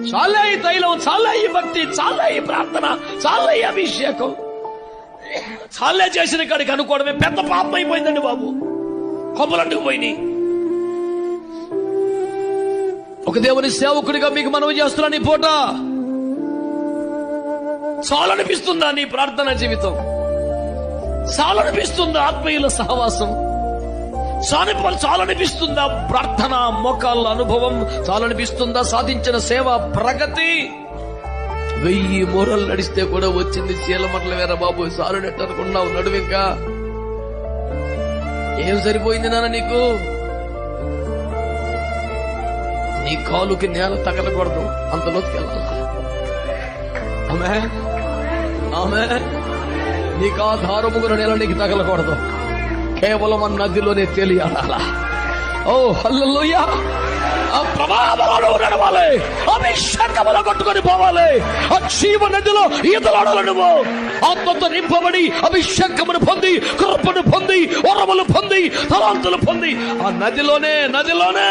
చాలా ఈ తైలం, చాలా ఈ భక్తి, చాలా ఈ ప్రార్థన, చాలా ఈ అభిషేకం, చాలే చేసిన కాడికి అనుకోవడమే పెద్ద పాపం అయిపోయిందండి బాబు. కొమ్మలంటుకు పోయినాయి. ఒక దేవుని సేవకుడిగా మీకు మనవి చేస్తున్నాను, ఈ పూట చాలనిపిస్తుందా నీ ప్రార్థన జీవితం? చాలనిపిస్తుందా ఆత్మీయుల సహవాసం? చాలనిపిస్తుందా ప్రార్థన మోకాళ్ళ అనుభవం? చాలనిపిస్తుందా సాధించిన సేవ ప్రగతి? 1000 మూరలు నడిస్తే కూడా వచ్చింది చీలమట్ల వేర బాబు. సాలునట్టు అనుకున్నావు, నడువు ఇంకా ఏం సరిపోయింది నాన్న నీకు? నీ కాలుకి నేల తగలకూడదు, అంత లోతుకెళ్ళాలా? ఆమె ఆమె నీకు ఆ దారుముగుల నేల నీకు తగలకూడదు, కేవలం ఆ నదిలోనే తేలియాడాలా. ఓ హల్లెలూయా! ఆ ప్రవాహంలో నడవాలి, అభిషేకములో కొట్టుకొని పోవాలి, ఆ జీవ నదిలో ఈతలాడాలి. నువ్వు ఆత్మతో నింపబడి అభిషేకమును పొంది, కృపను పొంది, వరములు పొంది, తలాంతులు పొంది ఆ నదిలోనే